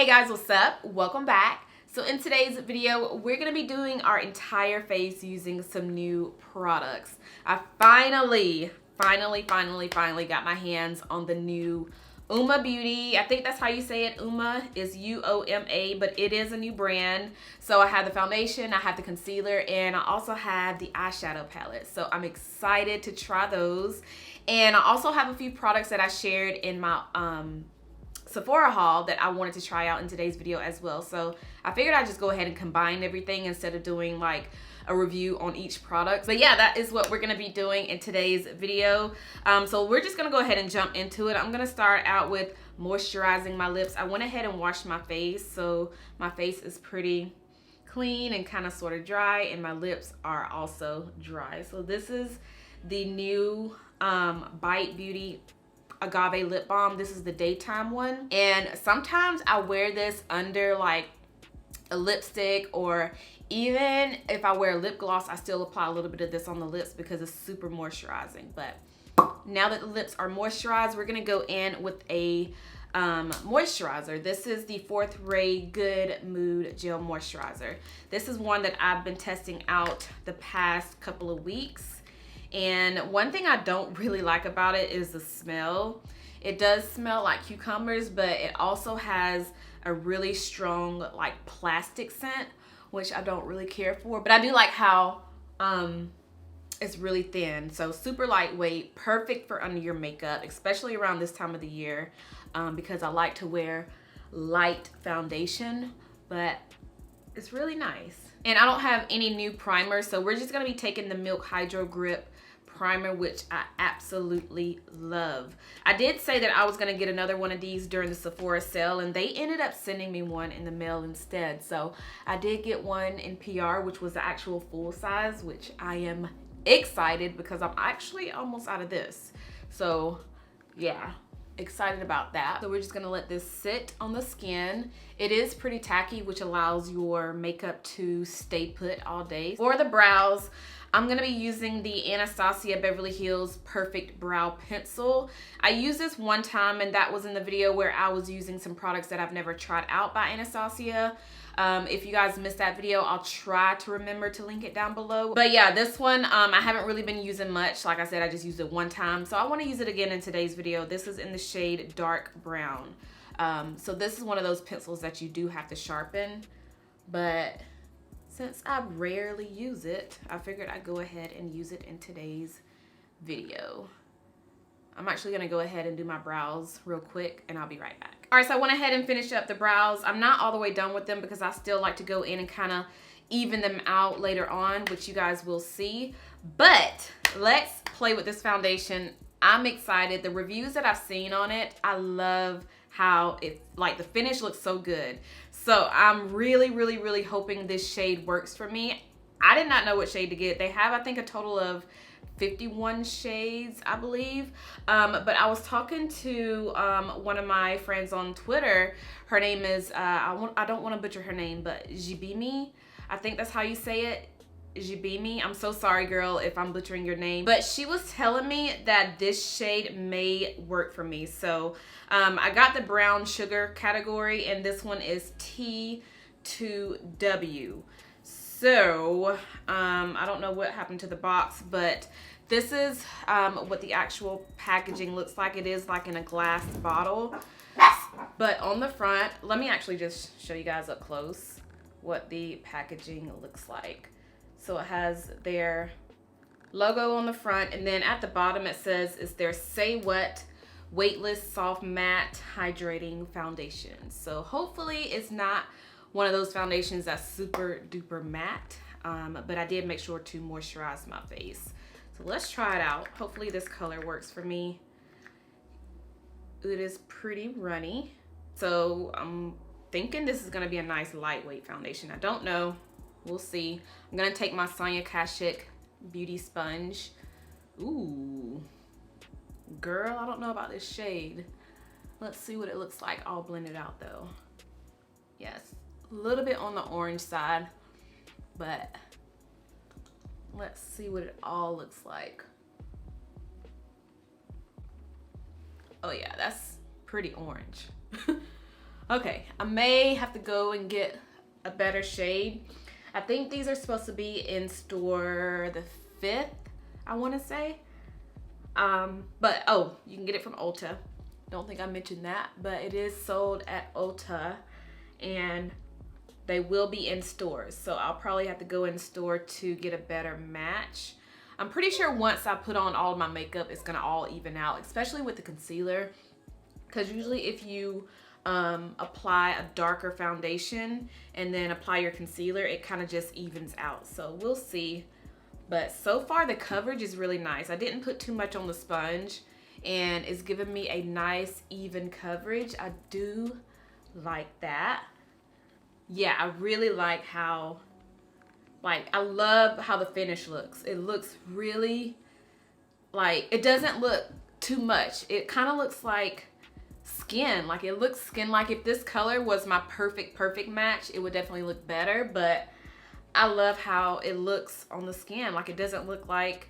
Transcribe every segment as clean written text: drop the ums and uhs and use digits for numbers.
Hey guys, what's up? Welcome back. So in today's video, we're going to be doing our entire face using some new products. I finally got my hands on the new Uoma Beauty. I think that's how you say it. Uoma is U-O-M-A, but it is a new brand. So I have the foundation, I have the concealer, and I also have the eyeshadow palette. So I'm excited to try those. And I also have a few products that I shared in my Sephora haul that I wanted to try out in today's video as well. So I figured I'd just go ahead and combine everything instead of doing like a review on each product. But yeah, that is what we're gonna be doing in today's video. So we're just gonna go ahead and jump into it. I'm gonna start out with moisturizing my lips. I went ahead and washed my face, so my face is pretty clean and kind of sort of dry, and my lips are also dry. So this is the new Bite Beauty Agave lip balm. This is the daytime one, and sometimes I wear this under like a lipstick, or even if I wear lip gloss, I still apply a little bit of this on the lips because it's super moisturizing. But now that the lips are moisturized, we're gonna go in with a moisturizer. This is the 4th Ray Good Mood Gel Moisturizer. This is one that I've been testing out the past couple of weeks. And one thing I don't really like about it is the smell. It does smell like cucumbers, but it also has a really strong like plastic scent, which I don't really care for. But I do like how it's really thin. So super lightweight, perfect for under your makeup, especially around this time of the year, because I like to wear light foundation, but it's really nice. And I don't have any new primer, so we're just gonna be taking the Milk Hydro Grip primer, which I absolutely love. I did say that I was gonna get another one of these during the Sephora sale, and they ended up sending me one in the mail instead. So I did get one in PR, which was the actual full size, which I am excited because I'm actually almost out of this. So yeah, excited about that. So we're just gonna let this sit on the skin. It is pretty tacky, which allows your makeup to stay put all day. For the brows, I'm gonna be using the Anastasia Beverly Hills Perfect Brow Pencil. I used this one time, and that was in the video where I was using some products that I've never tried out by Anastasia. If you guys missed that video, I'll try to remember to link it down below. But yeah, this one, I haven't really been using much. Like I said, I just used it one time. So I wanna use it again in today's video. This is in the shade Dark Brown. So this is one of those pencils that you do have to sharpen, but since I rarely use it, I figured I'd go ahead and use it in today's video. I'm actually gonna go ahead and do my brows real quick, and I'll be right back. All right, so I went ahead and finished up the brows. I'm not all the way done with them because I still like to go in and kind of even them out later on, which you guys will see. But let's play with this foundation. I'm excited. The reviews that I've seen on it, I love how it, like, the finish looks so good. So I'm really hoping this shade works for me. I did not know what shade to get. They have, I think, a total of 51 shades, I believe. But I was talking to one of my friends on Twitter. Her name is, I don't want to butcher her name, but Gbemi. I think that's how you say it. Gbemi. I'm so sorry, girl, if I'm butchering your name. But she was telling me that this shade may work for me. So I got the brown sugar category, and this one is T2W. So I don't know what happened to the box, but this is what the actual packaging looks like. It is like in a glass bottle. But on the front, let me actually just show you guys up close what the packaging looks like. So it has their logo on the front, and then at the bottom it says it's their Say What Weightless Soft Matte Hydrating Foundation. So hopefully it's not one of those foundations that's super duper matte, but I did make sure to moisturize my face. So let's try it out. Hopefully this color works for me. It is pretty runny. So I'm thinking this is gonna be a nice lightweight foundation. I don't know. We'll see. I'm gonna take my Sonia Kashuk beauty sponge. Ooh, girl, I don't know about this shade. Let's see what it looks like all blended out though. Yes, a little bit on the orange side, but let's see what it all looks like. Oh yeah, that's pretty orange. Okay, I may have to go and get a better shade. I think these are supposed to be in store the 5th, I want to say. But oh, you can get it from Ulta. Don't think I mentioned that, but it is sold at Ulta and they will be in stores. So I'll probably have to go in store to get a better match. I'm pretty sure once I put on all of my makeup, it's gonna all even out, especially with the concealer. Because usually if you apply a darker foundation and then apply your concealer, it kind of just evens out. So we'll see. But so far the coverage is really nice. I didn't put too much on the sponge and it's giving me a nice even coverage. I do like that. Yeah, I really like how, I love how the finish looks. It looks really, it doesn't look too much. It kind of looks like skin. It looks skin. If this color was my perfect match, it would definitely look better. But I love how it looks on the skin. It doesn't look like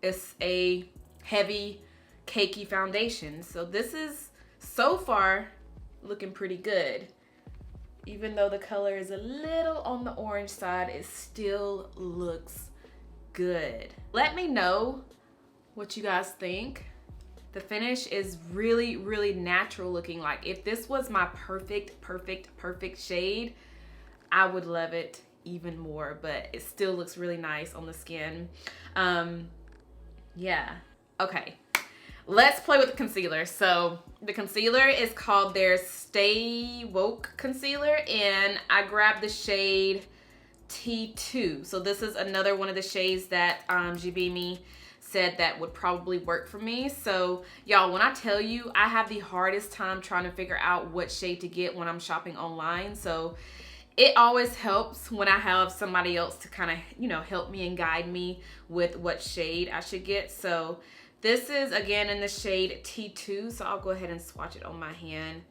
it's a heavy, cakey foundation. So this is, so far, looking pretty good. Even though the color is a little on the orange side, it still looks good. Let me know what you guys think. The finish is really, really natural looking. If this was my perfect shade, I would love it even more, but it still looks really nice on the skin. Yeah, okay. Let's play with the concealer. So the concealer is called their Stay Woke concealer, and I grabbed the shade T2. So this is another one of the shades that Gbemi said that would probably work for me. So y'all, when I tell you, I have the hardest time trying to figure out what shade to get when I'm shopping online. So it always helps when I have somebody else to kind of, help me and guide me with what shade I should get. So this is, again, in the shade T2, so I'll go ahead and swatch it on my hand.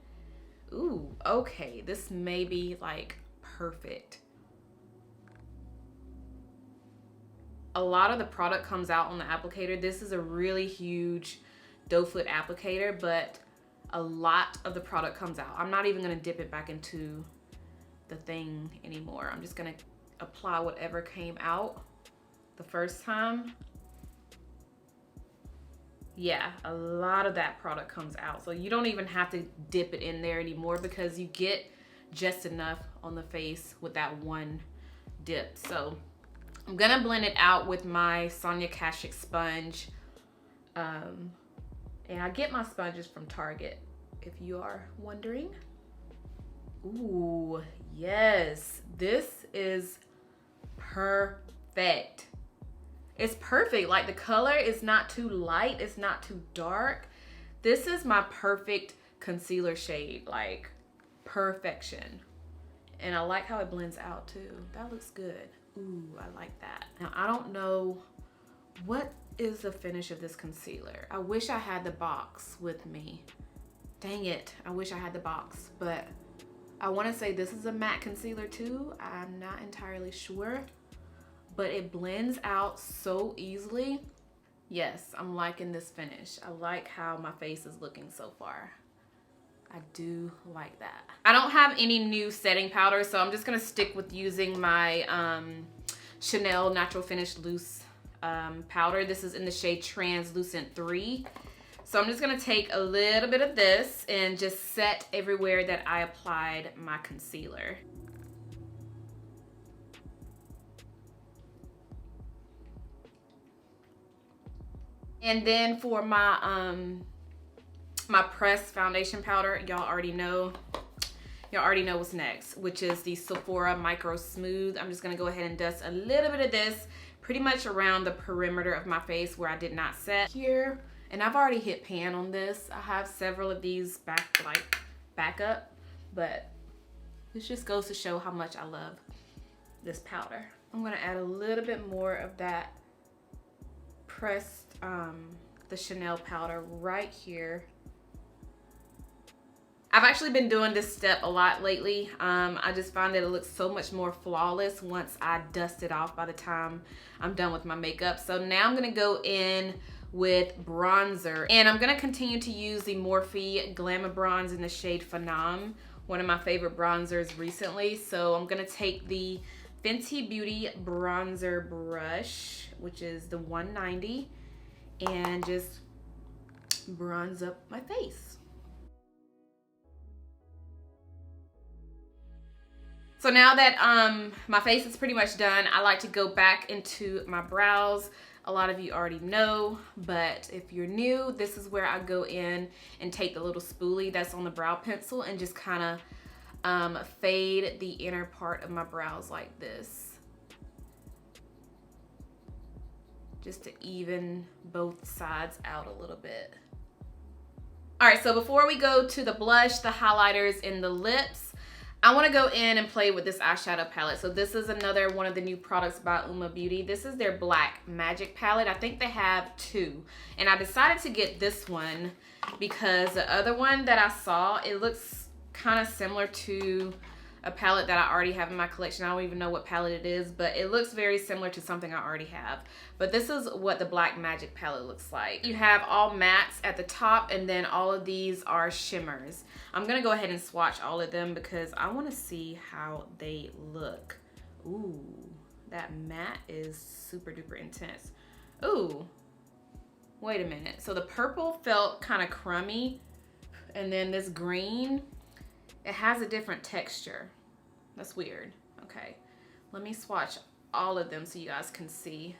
Ooh, okay, this may be, perfect. A lot of the product comes out on the applicator. This is a really huge doe foot applicator, but a lot of the product comes out. I'm not even gonna dip it back into the thing anymore. I'm just gonna apply whatever came out the first time. Yeah, a lot of that product comes out. So you don't even have to dip it in there anymore because you get just enough on the face with that one dip. So I'm gonna blend it out with my Sonia Kashuk sponge. And I get my sponges from Target, if you are wondering. Ooh, yes, this is perfect. It's perfect. The color is not too light, it's not too dark. This is my perfect concealer shade, perfection. And I like how it blends out too. That looks good. Ooh, I like that. Now, I don't know what is the finish of this concealer. I wish I had the box with me. Dang it, I wish I had the box, but I want to say this is a matte concealer too. I'm not entirely sure, but it blends out so easily. Yes, I'm liking this finish. I like how my face is looking so far. I do like that. I don't have any new setting powder, so I'm just gonna stick with using my Chanel Natural Finish Loose powder. This is in the shade Translucent 3. So I'm just gonna take a little bit of this and just set everywhere that I applied my concealer. And then for my my pressed foundation powder, y'all already know what's next, which is the Sephora Microsmooth. I'm just gonna go ahead and dust a little bit of this pretty much around the perimeter of my face where I did not set here. And I've already hit pan on this. I have several of these back up, but this just goes to show how much I love this powder. I'm gonna add a little bit more of that pressed, the Chanel powder right here. I've actually been doing this step a lot lately. I just find that it looks so much more flawless once I dust it off by the time I'm done with my makeup. So now I'm gonna go in with bronzer, and I'm gonna continue to use the Morphe Glamabronze in the shade Phenom one of my favorite bronzers recently. So I'm gonna take the Fenty Beauty bronzer brush, which is the 190, and just bronze up my face. So now that my face is pretty much done, I like to go back into my brows. A lot of you already know, but if you're new, this is where I go in and take the little spoolie that's on the brow pencil and just kind of fade the inner part of my brows like this. Just to even both sides out a little bit. All right, so before we go to the blush, the highlighters, and the lips, I want to go in and play with this eyeshadow palette. So this is another one of the new products by Uoma Beauty. This is their Black Magic palette. I think they have two. And I decided to get this one because the other one that I saw, it looks kind of similar to a palette that I already have in my collection. I don't even know what palette it is, but it looks very similar to something I already have. But this is what the Black Magic palette looks like. You have all mattes at the top, and then all of these are shimmers. I'm gonna go ahead and swatch all of them because I wanna see how they look. Ooh, that matte is super duper intense. Ooh, wait a minute. So the purple felt kind of crummy, and then this green, it has a different texture. That's weird. Okay, let me swatch all of them so you guys can see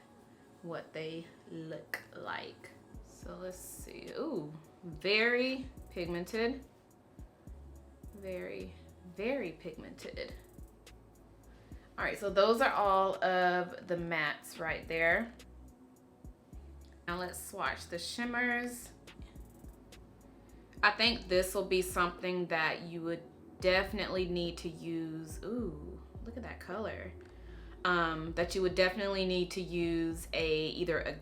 what they look like. So let's see. Ooh, very pigmented. Very, very pigmented. All right, so those are all of the mattes right there. Now let's swatch the shimmers. I think this will be something that you would definitely need to use. Ooh, look at that color. That you would definitely need to use either a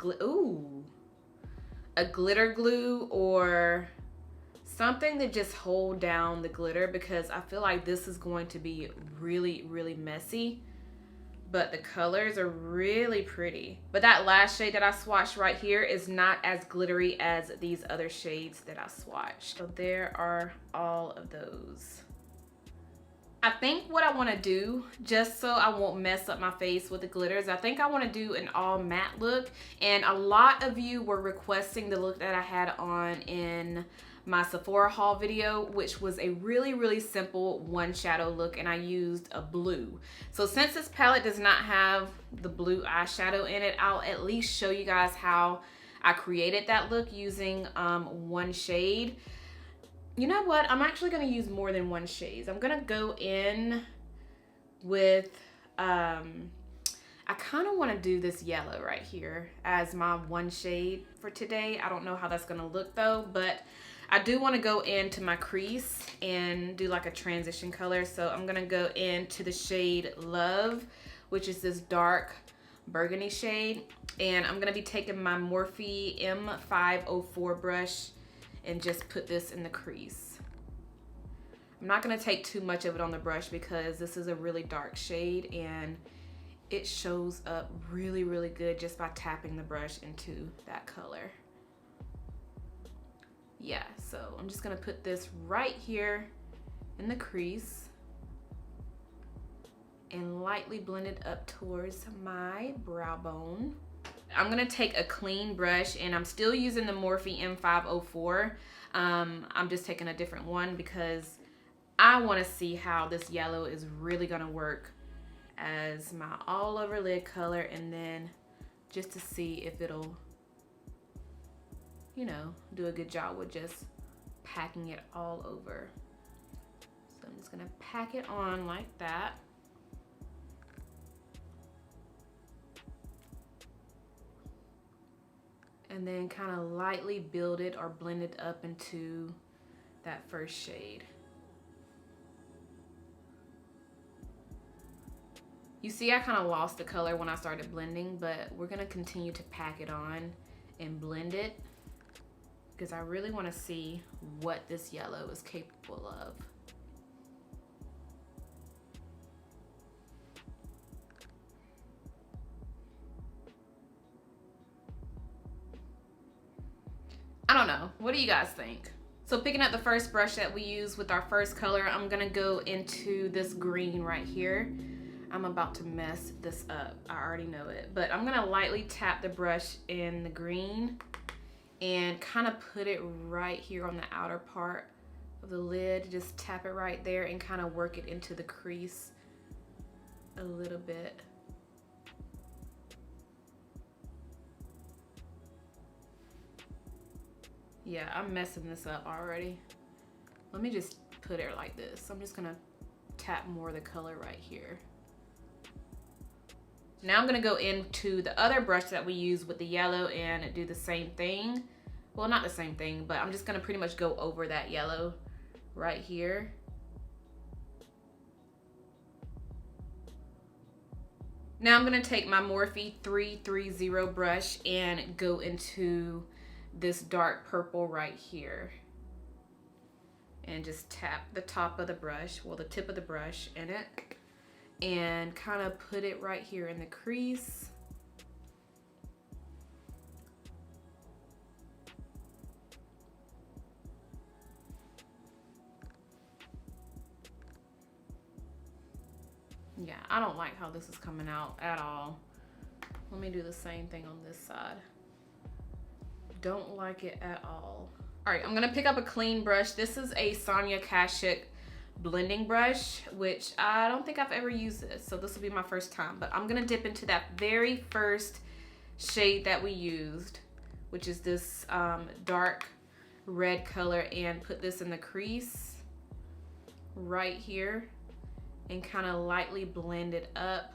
glitter glue or something to just hold down the glitter, because I feel like this is going to be really, really messy. But the colors are really pretty. But that last shade that I swatched right here is not as glittery as these other shades that I swatched. So there are all of those. I think what I want to do, just so I won't mess up my face with the glitters, I think I want to do an all matte look. And a lot of you were requesting the look that I had on in my Sephora haul video, which was a really, really simple one shadow look, and I used a blue. So since this palette does not have the blue eyeshadow in it, I'll at least show you guys how I created that look using one shade. You know what? I'm actually going to use more than one shade. I'm going to go in with, I kind of want to do this yellow right here as my one shade for today. I don't know how that's going to look though, but I do want to go into my crease and do like a transition color. So I'm going to go into the shade Love, which is this dark burgundy shade. And I'm going to be taking my Morphe M504 brush and just put this in the crease. I'm not going to take too much of it on the brush because this is a really dark shade and it shows up really, really good just by tapping the brush into that color. Yeah, so I'm just going to put this right here in the crease and lightly blend it up towards my brow bone. I'm gonna take a clean brush, and I'm still using the Morphe M504. I'm just taking a different one because I wanna see how this yellow is really gonna work as my all over lid color, and then just to see if it'll, you know, do a good job with just packing it all over. So I'm just gonna pack it on like that. And then kind of lightly build it or blend it up into that first shade. You see, I kind of lost the color when I started blending, but we're gonna continue to pack it on and blend it because I really want to see what this yellow is capable of. I don't know. What do you guys think? So picking up the first brush that we use with our first color, I'm gonna go into this green right here. I'm about to mess this up, I already know it. But I'm gonna lightly tap the brush in the green and kind of put it right here on the outer part of the lid. Just tap it right there and kind of work it into the crease a little bit. Yeah, I'm messing this up already. Let me just put it like this. I'm just gonna tap more of the color right here. Now I'm gonna go into the other brush that we use with the yellow and do the same thing. Well, not the same thing, but I'm just gonna pretty much go over that yellow right here. Now I'm gonna take my Morphe 330 brush and go into this dark purple right here. And just tap the top of the brush, well, the tip of the brush in it, and kind of put it right here in the crease. Yeah, I don't like how this is coming out at all. Let me do the same thing on this side. Don't like it at all. All right, I'm gonna pick up a clean brush. This is a Sonia Kashuk blending brush, which I don't think I've ever used this, so this will be my first time. But I'm gonna dip into that very first shade that we used, which is this dark red color, and put this in the crease right here and kind of lightly blend it up.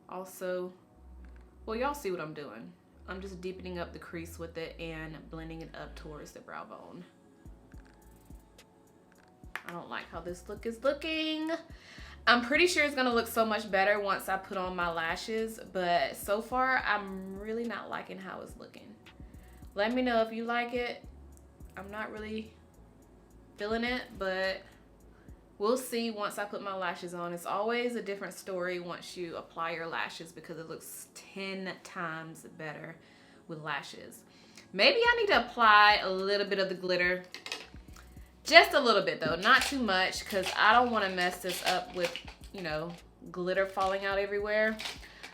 Also, well, y'all see what I'm doing. I'm just deepening up the crease with it and blending it up towards the brow bone. I don't like how this look is looking. I'm pretty sure it's gonna look so much better once I put on my lashes, but so far I'm really not liking how it's looking. Let me know if you like it. I'm not really feeling it, but we'll see once I put my lashes on. It's always a different story once you apply your lashes because it looks 10 times better with lashes. Maybe I need to apply a little bit of the glitter. Just a little bit though, not too much, because I don't want to mess this up with, you know, glitter falling out everywhere.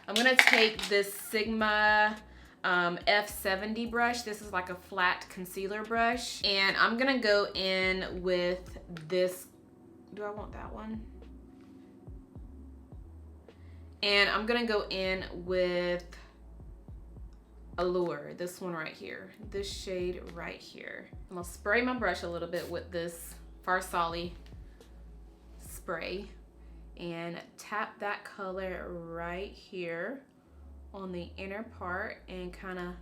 I'm going to take this Sigma F70 brush. This is like a flat concealer brush. And I'm going to go in with this. Do I want that one? And I'm gonna go in with Allure, this one right here, this shade right here. I'm gonna spray my brush a little bit with this Farsali spray and tap that color right here on the inner part and kind of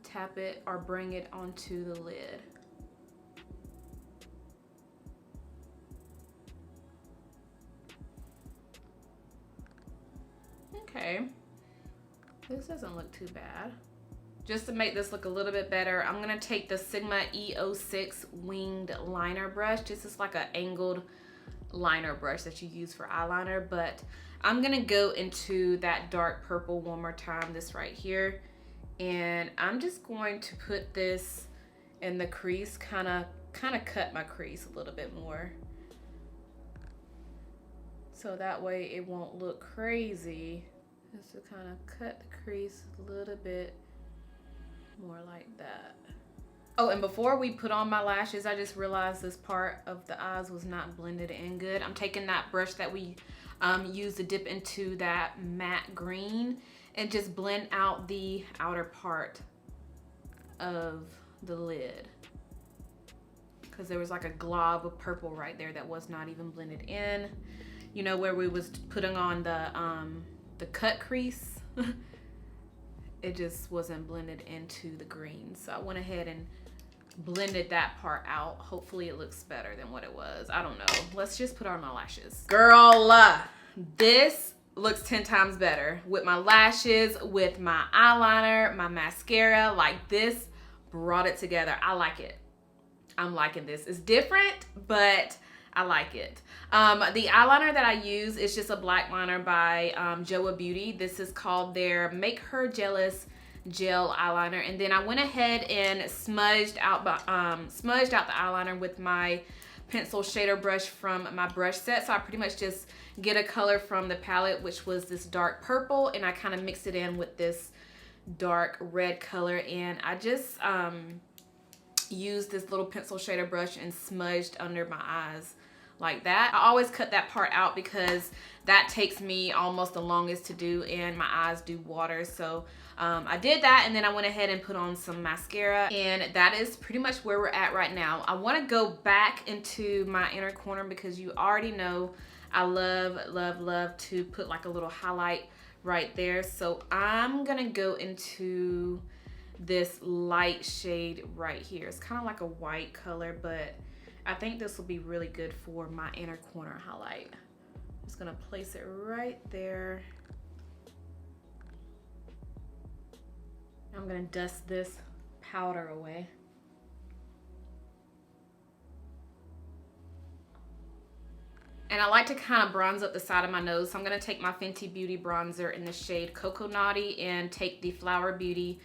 tap it or bring it onto the lid. Okay, this doesn't look too bad. Just to make this look a little bit better, I'm gonna take the Sigma E06 winged liner brush. This is like an angled liner brush that you use for eyeliner, but I'm gonna go into that dark purple one more time, this right here, and I'm just going to put this in the crease, kind of cut my crease a little bit more, so that way it won't look crazy. Just to kind of cut the crease a little bit more like that. Oh, and before we put on my lashes, I just realized this part of the eyes was not blended in good. I'm taking that brush that we used to dip into that matte green and just blend out the outer part of the lid, because there was like a glob of purple right there that was not even blended in. You know, where we was putting on the cut crease, it just wasn't blended into the green. So I went ahead and blended that part out. Hopefully it looks better than what it was. I don't know. Let's just put on my lashes. Girl, this looks 10 times better with my lashes, with my eyeliner, my mascara. Like, this brought it together. I like it. I'm liking this. It's different, but I like it. The eyeliner that I use is just a black liner by Joah Beauty. This is called their Make Her Jealous gel eyeliner, and then I went ahead and smudged out the eyeliner with my pencil shader brush from my brush set. So I pretty much just get a color from the palette, which was this dark purple, and I kind of mix it in with this dark red color, and I just used this little pencil shader brush and smudged under my eyes like that. I always cut that part out because that takes me almost the longest to do, and my eyes do water. So I did that, and then I went ahead and put on some mascara, and that is pretty much where we're at right now. I want to go back into my inner corner because you already know I love to put like a little highlight right there. So I'm gonna go into this light shade right here. It's kind of like a white color, but I think this will be really good for my inner corner highlight. I'm just gonna place it right there. I'm gonna dust this powder away. And I like to kind of bronze up the side of my nose. So I'm gonna take my Fenty Beauty bronzer in the shade Cocoa Naughty and take the Flower Beauty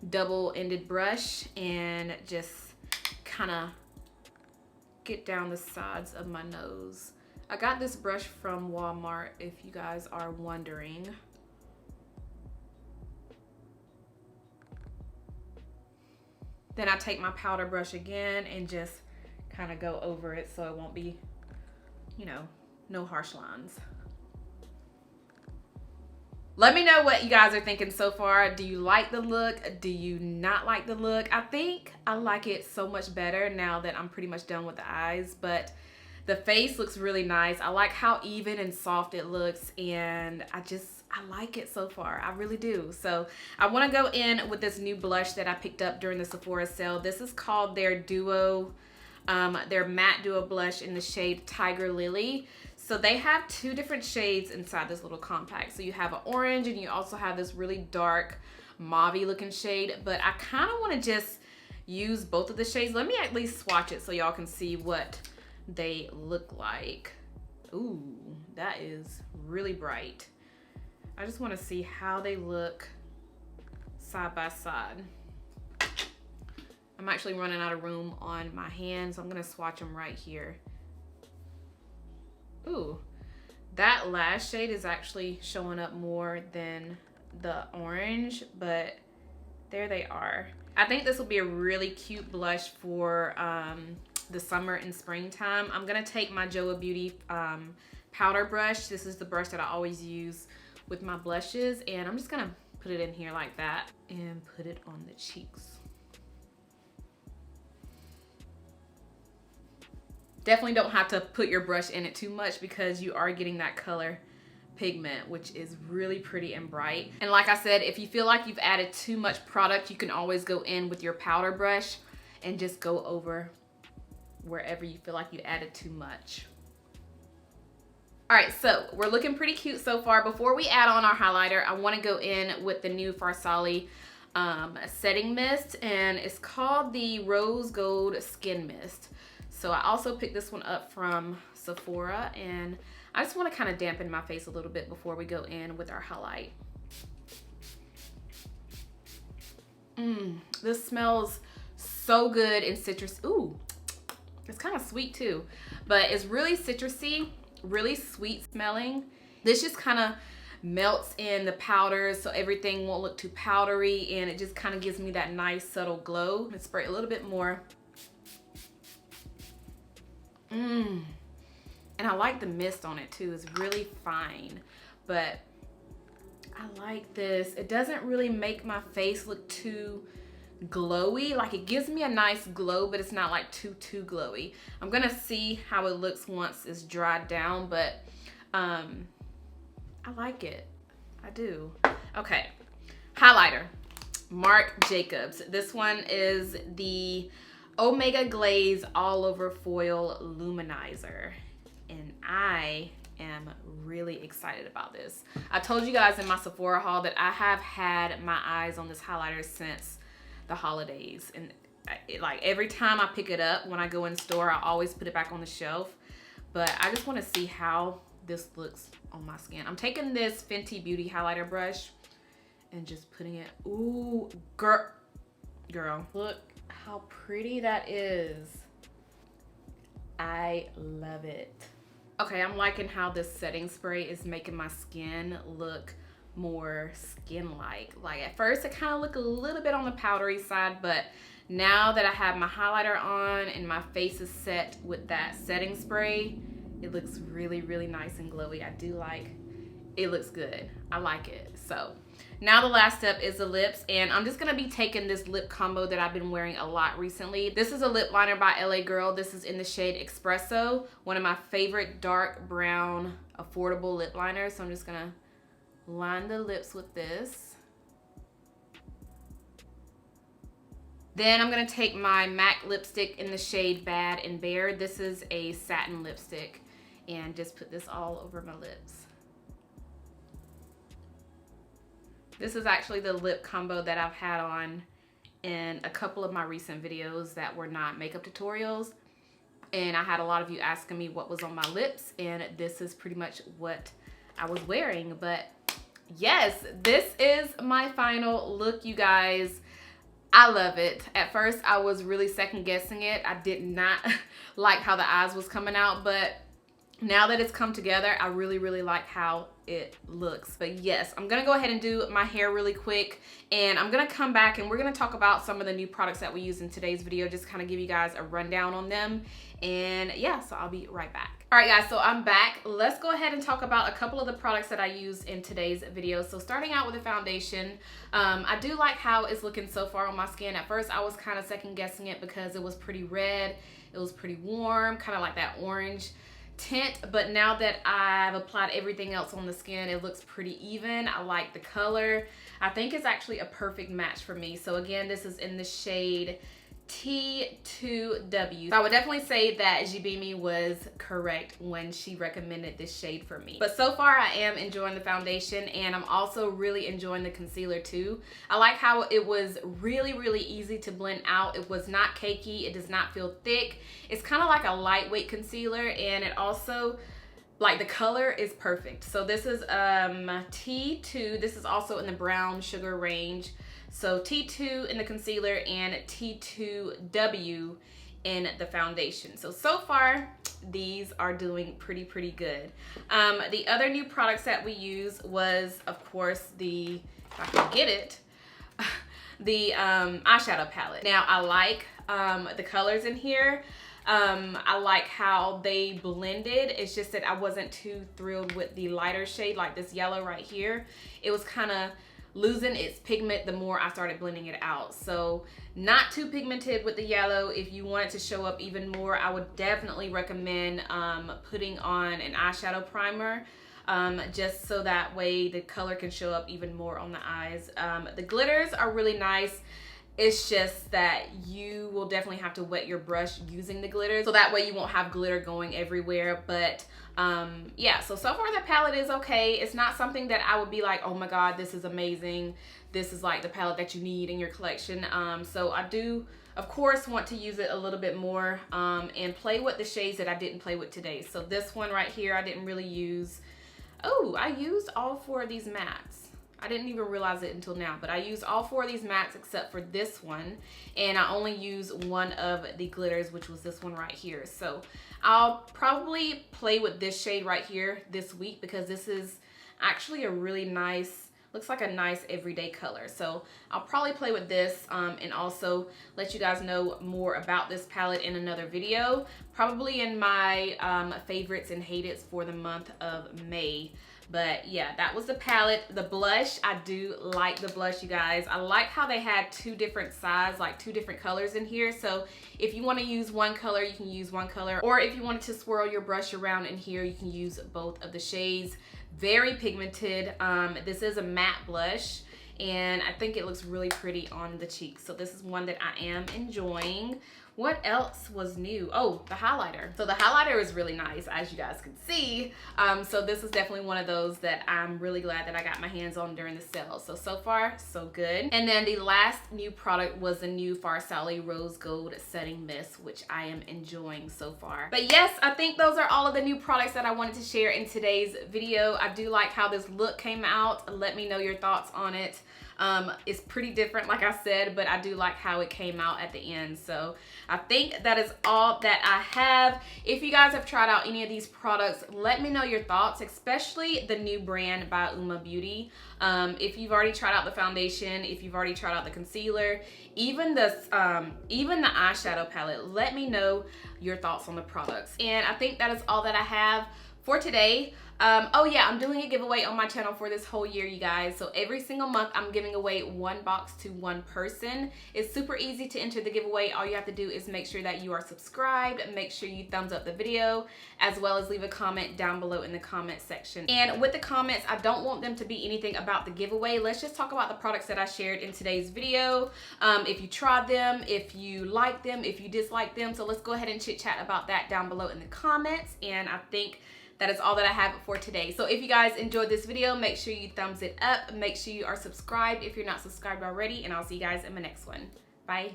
double-ended brush and just kind of get down the sides of my nose. I got this brush from Walmart, if you guys are wondering. Then I take my powder brush again and just kind of go over it so it won't be, you know, no harsh lines. Let me know what you guys are thinking so far. Do you like the look? Do you not like the look? I think I like it so much better now that I'm pretty much done with the eyes, but the face looks really nice. I like how even and soft it looks, and I like it so far. I really do. So I want to go in with this new blush that I picked up during the Sephora sale. This is called their their matte duo blush in the shade Tiger Lily. So they have two different shades inside this little compact. So you have an orange and you also have this really dark mauve-y looking shade, but I kind of want to just use both of the shades. Let me at least swatch it so y'all can see what they look like. Ooh, that is really bright. I just want to see how they look side by side. I'm actually running out of room on my hands, so I'm gonna swatch them right here. Ooh, that last shade is actually showing up more than the orange, but there they are. I think this will be a really cute blush for the summer and springtime. I'm gonna take my Joah Beauty powder brush. This is the brush that I always use with my blushes, and I'm just gonna put it in here like that and put it on the cheeks. Definitely don't have to put your brush in it too much because you are getting that color pigment, which is really pretty and bright. And like I said, if you feel like you've added too much product, you can always go in with your powder brush and just go over wherever you feel like you added too much. All right, so we're looking pretty cute so far. Before we add on our highlighter, I want to go in with the new Farsali setting mist, and it's called the Rose Gold Skin Mist. So I also picked this one up from Sephora, and I just want to kind of dampen my face a little bit before we go in with our highlight. This smells so good and citrus. Ooh, it's kind of sweet too, but it's really citrusy, really sweet smelling. This just kind of melts in the powders so everything won't look too powdery, and it just kind of gives me that nice subtle glow. Let's spray a little bit more. And I like the mist on it too. It's really fine, but I like this. It doesn't really make my face look too glowy. Like, it gives me a nice glow, but it's not like too glowy. I'm gonna see how it looks once it's dried down, but I like it. I do. Okay, highlighter, Marc Jacobs. This one is the Omega Glaze All Over Foil Luminizer, and I am really excited about this. I told you guys in my Sephora haul that I have had my eyes on this highlighter since the holidays, and like every time I pick it up when I go in store, I always put it back on the shelf, but I just want to see how this looks on my skin. I'm taking this Fenty Beauty highlighter brush, and just putting it, ooh, girl, look how pretty that is. I love it. Okay, I'm liking how this setting spray is making my skin look more skin-like. Like at first it kind of looked a little bit on the powdery side, but now that I have my highlighter on and my face is set with that setting spray, it looks really, really nice and glowy. I do like, it looks good. I like it. So now the last step is the lips, and I'm just gonna be taking this lip combo that I've been wearing a lot recently. This is a lip liner by LA Girl. This is in the shade Espresso, one of my favorite dark brown affordable lip liners. So I'm just gonna line the lips with this. Then I'm gonna take my MAC lipstick in the shade Bad and Bare. This is a satin lipstick, and just put this all over my lips. This is actually the lip combo that I've had on in a couple of my recent videos that were not makeup tutorials. And I had a lot of you asking me what was on my lips, and this is pretty much what I was wearing. But yes, this is my final look, you guys. I love it. At first, I was really second guessing it. I did not like how the eyes was coming out, but now that it's come together, I really, really like how it looks. But yes, I'm gonna go ahead and do my hair really quick, and I'm gonna come back and we're gonna talk about some of the new products that we use in today's video, just kind of give you guys a rundown on them. And yeah, so I'll be right back. All right guys, so I'm back. Let's go ahead and talk about a couple of the products that I used in today's video. So starting out with the foundation, I do like how it's looking so far on my skin. At first I was kind of second guessing it because it was pretty red, it was pretty warm, kind of like that orange tint, but now that I've applied everything else on the skin, it looks pretty even. I like the color. I think it's actually a perfect match for me. So again, this is in the shade T2W. So I would definitely say that Gbemi was correct when she recommended this shade for me. But so far I am enjoying the foundation, and I'm also really enjoying the concealer too. I like how it was really, really easy to blend out. It was not cakey. It does not feel thick. It's kind of like a lightweight concealer, and it also, like, the color is perfect. So this is T2. This is also in the brown sugar range. So T2 in the concealer and T2W in the foundation. So far, these are doing pretty good. The other new products that we use was, of course, the, if I can get it, the eyeshadow palette. Now, I like the colors in here. I like how they blended. It's just that I wasn't too thrilled with the lighter shade, like this yellow right here. It was kind of losing its pigment the more I started blending it out. So not too pigmented with the yellow. If you want it to show up even more, I would definitely recommend putting on an eyeshadow primer, just so that way the color can show up even more on the eyes. The glitters are really nice. It's just that you will definitely have to wet your brush using the glitter, so that way you won't have glitter going everywhere. But yeah, so far the palette is okay. It's not something that I would be like, oh my god, this is amazing, this is like the palette that you need in your collection. So I do, of course, want to use it a little bit more and play with the shades that I didn't play with today. So this one right here, I didn't really use. Oh, I used all 4 of these mattes. I didn't even realize it until now, but I used all 4 of these mattes except for this one, and I only used one of the glitters, which was this one right here. So I'll probably play with this shade right here this week, because this is actually a really nice, looks like a nice everyday color. So I'll probably play with this and also let you guys know more about this palette in another video, probably in my favorites and hated for the month of May. But yeah, that was the palette. The blush, I do like the blush, you guys. I like how they had 2 different sides, like 2 different colors in here. So if you want to use one color, you can use one color, or if you wanted to swirl your brush around in here, you can use both of the shades. Very pigmented. This is a matte blush, and I think it looks really pretty on the cheeks. So this is one that I am enjoying. What else was new? Oh, the highlighter. So the highlighter is really nice, as you guys can see. So this is definitely one of those that I'm really glad that I got my hands on during the sale. So far, so good. And then the last new product was the new Farsali Rose Gold Setting Mist, which I am enjoying so far. But yes, I think those are all of the new products that I wanted to share in today's video. I do like how this look came out. Let me know your thoughts on it. It's pretty different, like I said, but I do like how it came out at the end. So I think that is all that I have. If you guys have tried out any of these products, let me know your thoughts, especially the new brand by Uoma Beauty. If you've already tried out the foundation, if you've already tried out the concealer, even the eyeshadow palette, let me know your thoughts on the products. And I think that is all that I have for today. Oh yeah, I'm doing a giveaway on my channel for this whole year, you guys. So every single month I'm giving away one box to one person. It's super easy to enter the giveaway. All you have to do is make sure that you are subscribed, make sure you thumbs up the video, as well as leave a comment down below in the comment section. And with the comments, I don't want them to be anything about the giveaway. Let's just talk about the products that I shared in today's video. If you tried them, if you like them, if you dislike them. So let's go ahead and chit chat about that down below in the comments. And I think that is all that I have for today. So if you guys enjoyed this video, make sure you thumbs it up. Make sure you are subscribed if you're not subscribed already. And I'll see you guys in my next one. Bye.